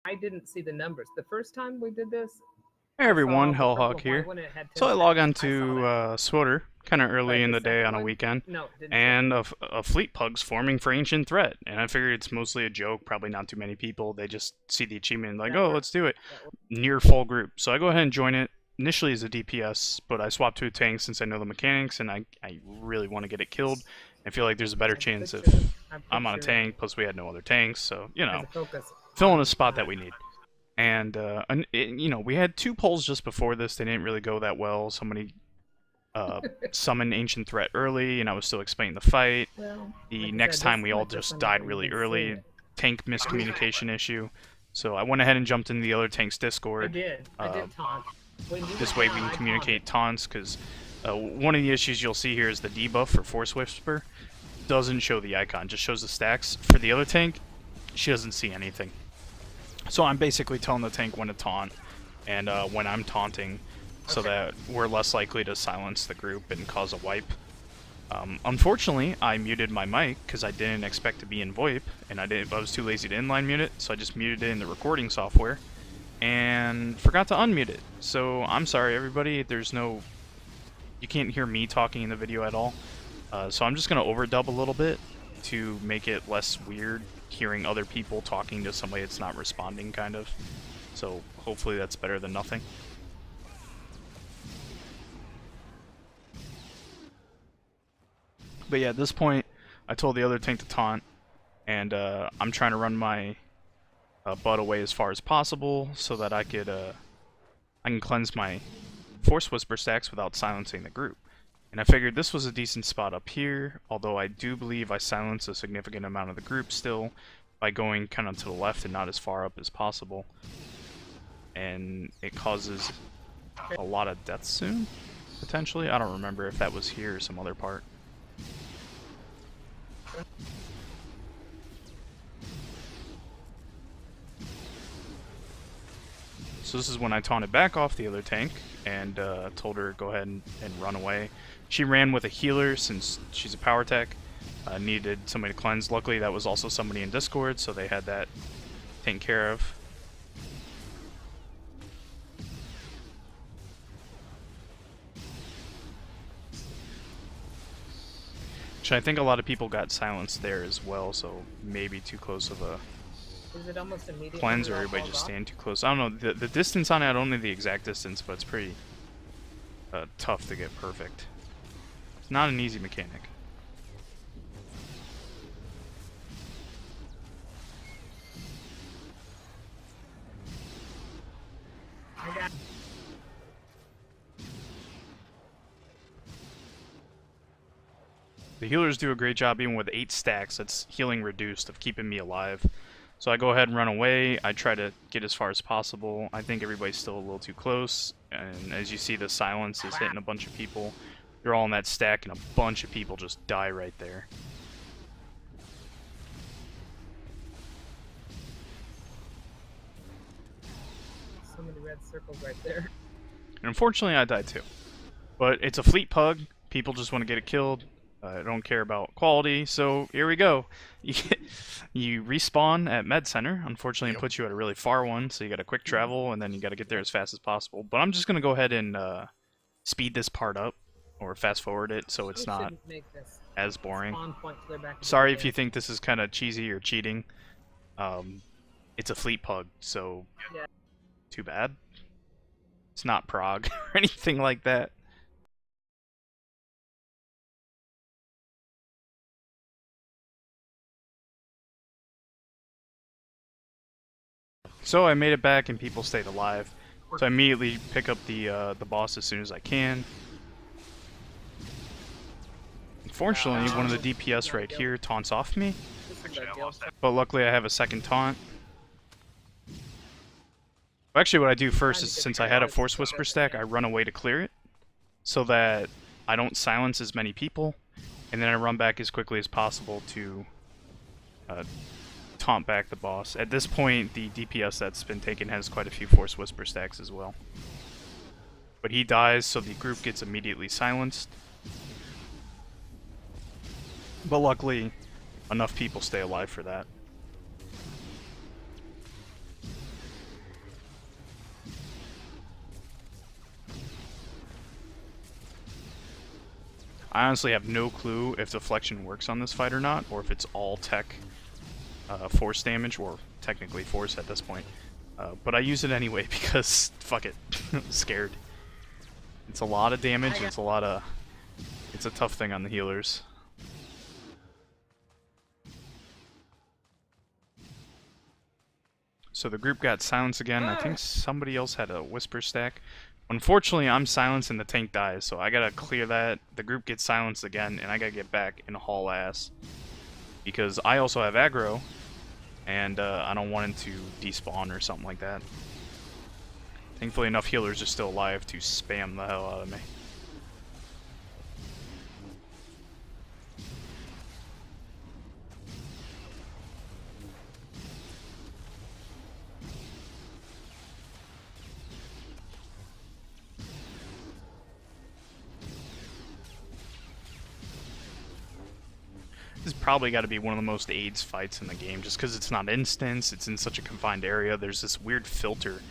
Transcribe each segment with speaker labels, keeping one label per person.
Speaker 1: I didn't see the numbers. The first time we did this,
Speaker 2: Hey
Speaker 1: I
Speaker 2: everyone,
Speaker 1: saw the
Speaker 2: Hellhawk
Speaker 1: purple
Speaker 2: here.
Speaker 1: white when it had 10
Speaker 2: So I log on
Speaker 1: seconds. I saw
Speaker 2: to
Speaker 1: that.
Speaker 2: Swoter kind of early
Speaker 1: But
Speaker 2: in
Speaker 1: the
Speaker 2: the day
Speaker 1: second
Speaker 2: on a
Speaker 1: one,
Speaker 2: weekend,
Speaker 1: no, it didn't show.
Speaker 2: and a fleet pug's forming for Ancient Threat, and I figured it's mostly a joke, probably not too many people. They just see the achievement and like,
Speaker 1: That
Speaker 2: oh,
Speaker 1: worked.
Speaker 2: let's do it.
Speaker 1: That worked.
Speaker 2: Near full group. So I go ahead and join it. Initially as a DPS, but I swapped to a tank since I know the mechanics, and I really want to get it killed. I feel like there's a better chance if I'm on a tank, plus we had no other tanks, so, you know,
Speaker 1: As a focus
Speaker 2: filling
Speaker 1: on
Speaker 2: a spot that we need. And, you know, we had 2 polls just before this. They didn't really go that well. Somebody summoned Ancient Threat early, and I was still explaining the fight.
Speaker 1: Well,
Speaker 2: The
Speaker 1: like I
Speaker 2: next
Speaker 1: said,
Speaker 2: time
Speaker 1: this
Speaker 2: we
Speaker 1: is
Speaker 2: all
Speaker 1: like the
Speaker 2: just
Speaker 1: first
Speaker 2: died
Speaker 1: time
Speaker 2: really
Speaker 1: I've even seen
Speaker 2: early.
Speaker 1: it.
Speaker 2: Tank miscommunication issue. So I went ahead and jumped into the other tank's
Speaker 1: I
Speaker 2: Discord.
Speaker 1: did. I did taunt. When you
Speaker 2: This
Speaker 1: were
Speaker 2: way we
Speaker 1: gone,
Speaker 2: can
Speaker 1: I
Speaker 2: communicate
Speaker 1: taunted.
Speaker 2: taunts, because one of the issues you'll see here is the debuff for Force Whisper doesn't show the icon, just shows the stacks. For the other tank, she doesn't see anything. So I'm basically telling the tank when to taunt, and when I'm taunting, so that we're less likely to silence the group and cause a wipe. Unfortunately, I muted my mic because I didn't expect to be in VoIP, and I was too lazy to inline mute it, so I just muted it in the recording software, and forgot to unmute it. So I'm sorry, everybody. You can't hear me talking in the video at all. So I'm just gonna overdub a little bit to make it less weird hearing other people talking to somebody that's not responding, kind of. So hopefully that's better than nothing. But yeah, at this point, I told the other tank to taunt, and I'm trying to run my butt away as far as possible so that I can cleanse my Force Whisper stacks without silencing the group. And I figured this was a decent spot up here, although I do believe I silence a significant amount of the group still by going kind of to the left and not as far up as possible. And it causes a lot of deaths soon, potentially. I don't remember if that was here or some other part. So this is when I taunted back off the other tank and told her go ahead and run away. She ran with a healer since she's a power tech. Needed somebody to cleanse. Luckily that was also somebody in Discord, so they had that taken care of. Actually, I think a lot of people got silenced there as well, so maybe too close of a
Speaker 1: Is it almost immediate?
Speaker 2: cleanse, or everybody just staying too close. I don't know, the distance on it, I don't know the exact distance, but it's pretty tough to get perfect. It's not an easy mechanic.
Speaker 1: I got.
Speaker 2: The healers do a great job, even with 8 stacks, that's healing reduced, of keeping me alive. So I go ahead and run away. I try to get as far as possible. I think everybody's still a little too close, and as you see, the silence is hitting a bunch of people. They're all in that stack, and a bunch of people just die right there.
Speaker 1: So many red circles right there.
Speaker 2: And unfortunately, I died too. But it's a fleet pug. People just want to get it killed. I don't care about quality, so here we go. You respawn at Med Center. Unfortunately, it puts you at a really far one, so you got to quick travel, and then you got to get there as fast as possible. But I'm just going to go ahead and speed this part up, or fast forward it, so it's not as boring. Sorry if you think this is kind of cheesy or cheating. It's a fleet pug, so too bad. It's not Prague or anything like that. So I made it back and people stayed alive. So I immediately pick up the boss as soon as I can. Unfortunately, one of the DPS right here taunts off me. But luckily I have a second taunt. Actually, what I do first is, since I had a Force Whisper stack, I run away to clear it, so that I don't silence as many people, and then I run back as quickly as possible to taunt back the boss. At this point, the DPS that's been taken has quite a few Force Whisper stacks as well. But he dies, so the group gets immediately silenced. But luckily, enough people stay alive for that. I honestly have no clue if deflection works on this fight or not, or if it's all tech force damage, or technically force at this point. But I use it anyway because, fuck it, I'm scared. It's a lot of damage, it's a tough thing on the healers. So the group got silenced again. I think somebody else had a whisper stack. Unfortunately, I'm silenced and the tank dies, so I gotta clear that. The group gets silenced again, and I gotta get back and haul ass. Because I also have aggro, and I don't want him to despawn or something like that. Thankfully, enough healers are still alive to spam the hell out of me. This has probably got to be one of the most AIDS fights in the game, just because it's not instance, it's in such a confined area. There's this weird filter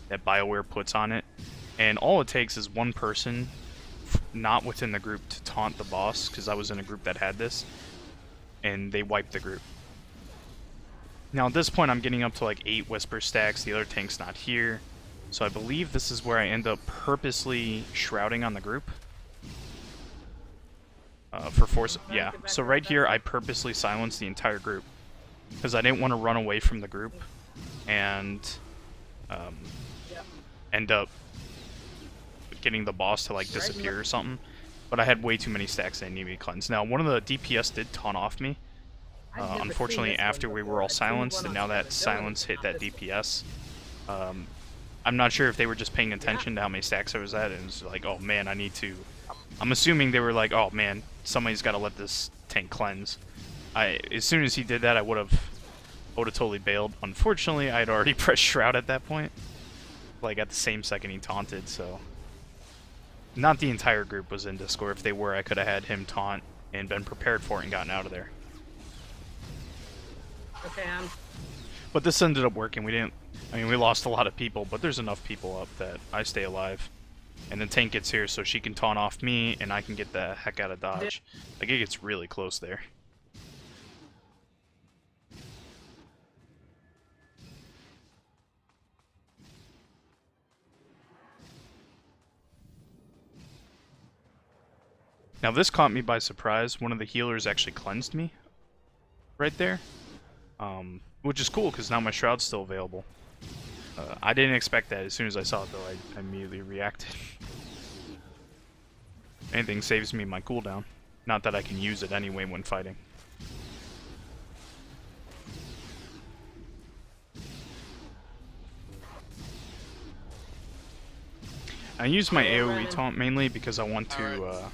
Speaker 2: that BioWare puts on it, and all it takes is one person not within the group to taunt the boss, because I was in a group that had this, and they wiped the group. Now at this point I'm getting up to like 8 whisper stacks, the other tank's not here, so I believe this is where I end up purposely shrouding on the group. For force, yeah. So right here, I purposely silenced the entire group because I didn't want to run away from the group and end up getting the boss to like disappear or something. But I had way too many stacks that needed to be cleansed. Now, one of the DPS did taunt off me. Unfortunately, after we were all silenced, and now that silence hit that DPS, I'm not sure if they were just paying attention to how many stacks I was at, and it was like, oh man, I need to. I'm assuming they were like, oh man, somebody's got to let this tank cleanse. As soon as he did that, I would have totally bailed. Unfortunately, I had already pressed Shroud at that point. Like at the same second he taunted, so. Not the entire group was in Discord. If they were, I could have had him taunt and been prepared for it and gotten out of there.
Speaker 1: Okay,
Speaker 2: But this ended up working. We lost a lot of people, but there's enough people up that I stay alive. And the tank gets here so she can taunt off me and I can get the heck out of dodge. Like, it gets really close there. Now this caught me by surprise. One of the healers actually cleansed me right there. Which is cool because now my Shroud's still available. I didn't expect that. As soon as I saw it though, I immediately reacted. Anything saves me my cooldown. Not that I can use it anyway when fighting. I use my AoE taunt mainly because I want to,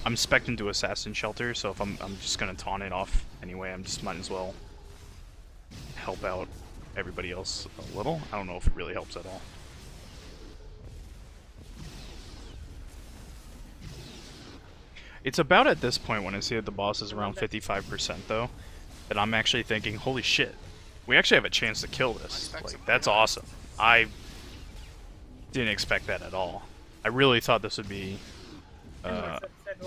Speaker 2: I'm spec'd into Assassin Shelter, so if I'm just gonna taunt it off anyway, I'm just might as well help out everybody else a little. I don't know if it really helps at all. It's about at this point when I see that the boss is around 55% though, that I'm actually thinking, holy shit, we actually have a chance to kill this. Like, that's awesome. I didn't expect that at all. I really thought this would be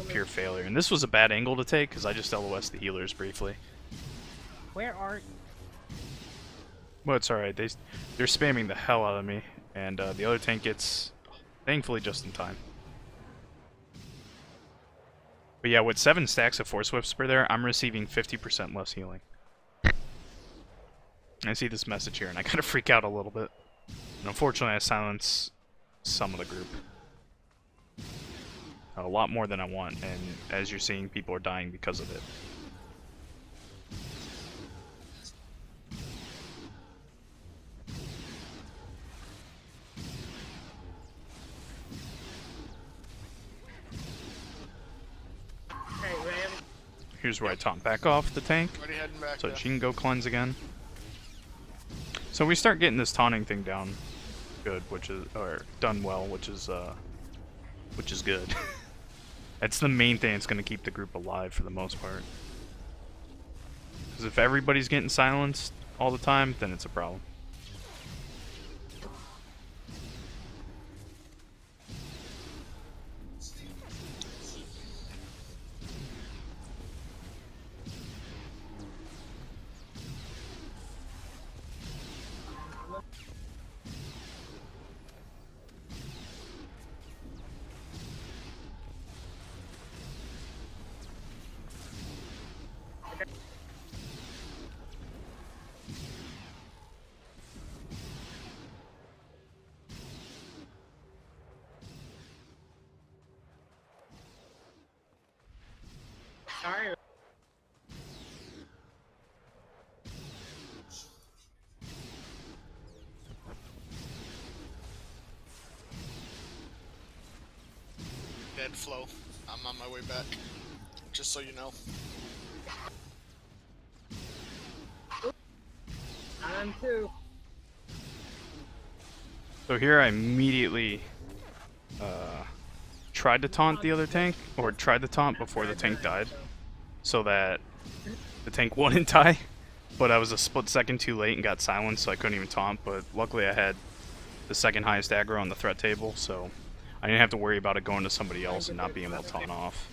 Speaker 2: pure failure. And this was a bad angle to take because I just LOS'd the healers briefly.
Speaker 1: where are?
Speaker 2: Well, it's alright. They're spamming the hell out of me, and the other tank gets, thankfully, just in time. But yeah, with 7 stacks of Force Whisper there, I'm receiving 50% less healing. I see this message here, and I kind of freak out a little bit. And unfortunately, I silence some of the group. A lot more than I want, and as you're seeing, people are dying because of it. Here's where I taunt back off the tank, so she can go cleanse again. So we start getting this taunting thing down good, or done well, which is good. That's the main thing that's going to keep the group alive for the most part. Because if everybody's getting silenced all the time, then it's a problem.
Speaker 3: dead, Flo. I'm on my way back. Just so you know.
Speaker 1: I'm too.
Speaker 2: So here I immediately tried to taunt the other tank, or tried to taunt before the tank died, so that the tank wouldn't die. But I was a split second too late and got silenced, so I couldn't even taunt. But luckily I had the second highest aggro on the threat table, so I didn't have to worry about it going to somebody else and not being able to taunt off.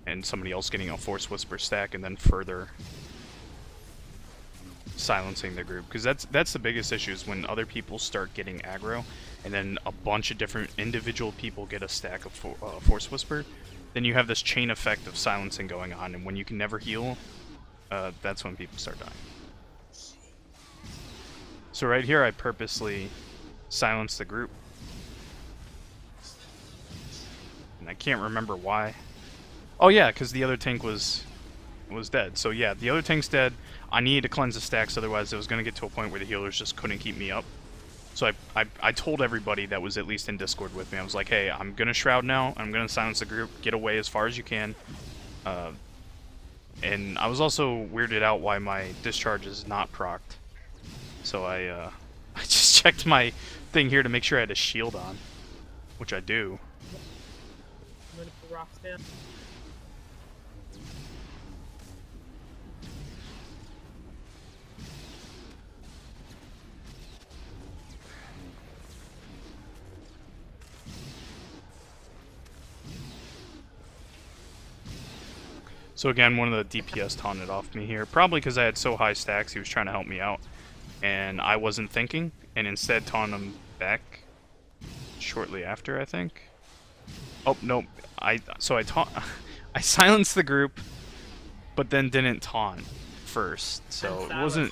Speaker 2: And somebody else getting a Force Whisper stack and then further silencing the group. Because that's the biggest issue, is when other people start getting aggro and then a bunch of different individual people get a stack of Force Whisper, then you have this chain effect of silencing going on, and when you can never heal, that's when people start dying. So right here I purposely silenced the group. And I can't remember why. Oh yeah, because the other tank was dead. So yeah, the other tank's dead. I needed to cleanse the stacks, otherwise it was going to get to a point where the healers just couldn't keep me up. So I told everybody that was at least in Discord with me. I was like, hey, I'm going to Shroud now. I'm going to silence the group. Get away as far as you can. And I was also weirded out why my discharge is not procced. So I just checked my thing here to make sure I had a shield on, which I do.
Speaker 1: I'm gonna put rocks down.
Speaker 2: So again, one of the DPS taunted off me here, probably because I had so high stacks. He was trying to help me out, and I wasn't thinking, and instead taunted him back shortly after, I think. Oh nope, I silenced the group, but then didn't taunt first. So it wasn't.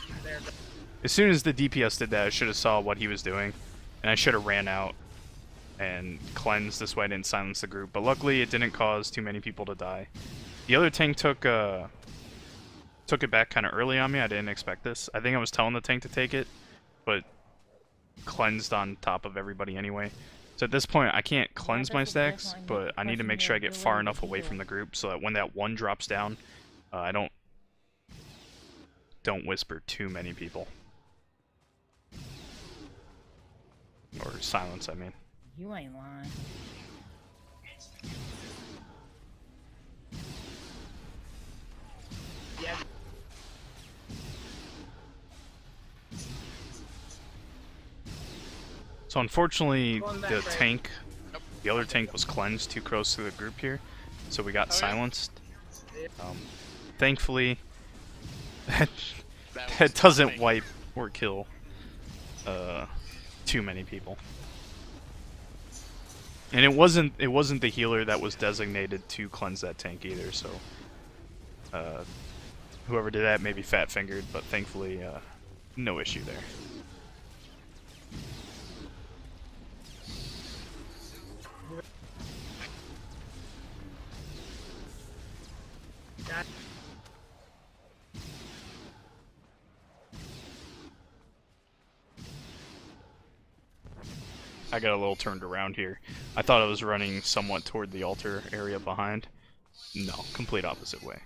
Speaker 2: As soon as the DPS did that, I should have saw what he was doing, and I should have ran out and cleansed. This way I didn't silence the group, but luckily it didn't cause too many people to die. The other tank took it back kind of early on me. I didn't expect this. I think I was telling the tank to take it, but cleansed on top of everybody anyway. So at this point, I can't cleanse my stacks, but I need to make sure I get far enough away from the group so that when that one drops down, I don't whisper too many people. Or silence, I mean.
Speaker 1: You ain't lying. Yeah.
Speaker 2: So unfortunately, the tank, the other tank was cleansed too close to the group here, so we got silenced. Thankfully, that doesn't wipe or kill too many people. And it wasn't the healer that was designated to cleanse that tank either, so whoever did that may be fat-fingered, but thankfully no issue there. I got a little turned around here. I thought I was running somewhat toward the altar area behind. No, complete opposite way.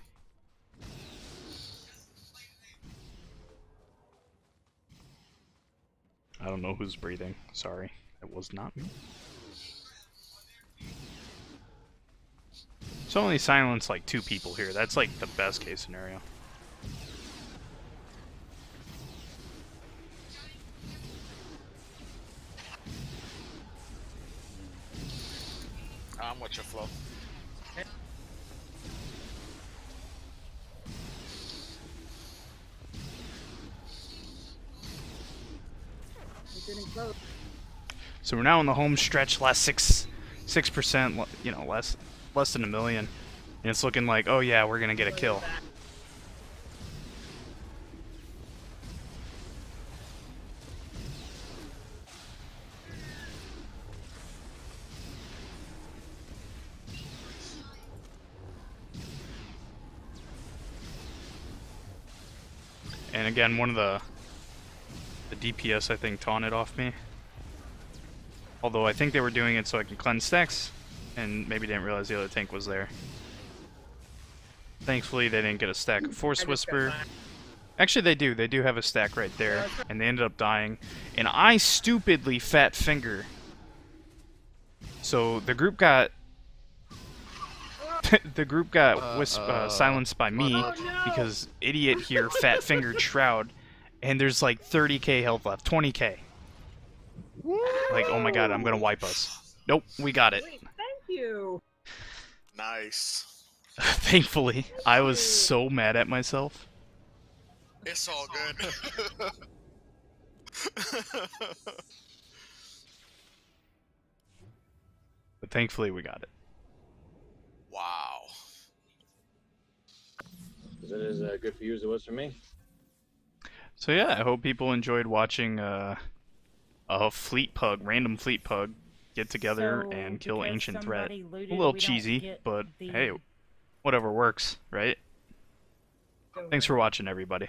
Speaker 2: I don't know who's breathing. Sorry. It was not me. So only silence like 2 people here. That's like the best case scenario.
Speaker 3: I'm with your Flo.
Speaker 2: So we're now in the home stretch, last 6%, you know, less than 1 million, and it's looking like, oh yeah, we're gonna get a kill. And again, one of the DPS I think taunted off me. Although I think they were doing it so I can cleanse stacks. and maybe didn't realize the other tank was there. Thankfully, they didn't get a stack of Force
Speaker 1: I just got
Speaker 2: Whisper.
Speaker 1: mine.
Speaker 2: Actually, they do. They do have a stack right there, and they ended up dying. And I stupidly fat finger. So the group got silenced by me
Speaker 1: Oh, no!
Speaker 2: because idiot here fat fingered Shroud, and there's like 30k health left, 20k. Like, oh my god, I'm gonna wipe us. Nope, we got it.
Speaker 1: Wait, thank you.
Speaker 3: Nice.
Speaker 2: Thankfully, I was so mad at myself.
Speaker 3: It's all good.
Speaker 2: But thankfully, we got it.
Speaker 3: Wow.
Speaker 4: Is it as good for you as it was for me?
Speaker 2: So yeah, I hope people enjoyed watching a fleet pug, random fleet pug, get together
Speaker 1: So,
Speaker 2: and kill
Speaker 1: because
Speaker 2: Ancient Threat.
Speaker 1: somebody looted,
Speaker 2: A little
Speaker 1: we don't
Speaker 2: cheesy,
Speaker 1: get
Speaker 2: but
Speaker 1: the-
Speaker 2: hey, whatever works, right?
Speaker 1: So-
Speaker 2: Thanks for watching, everybody.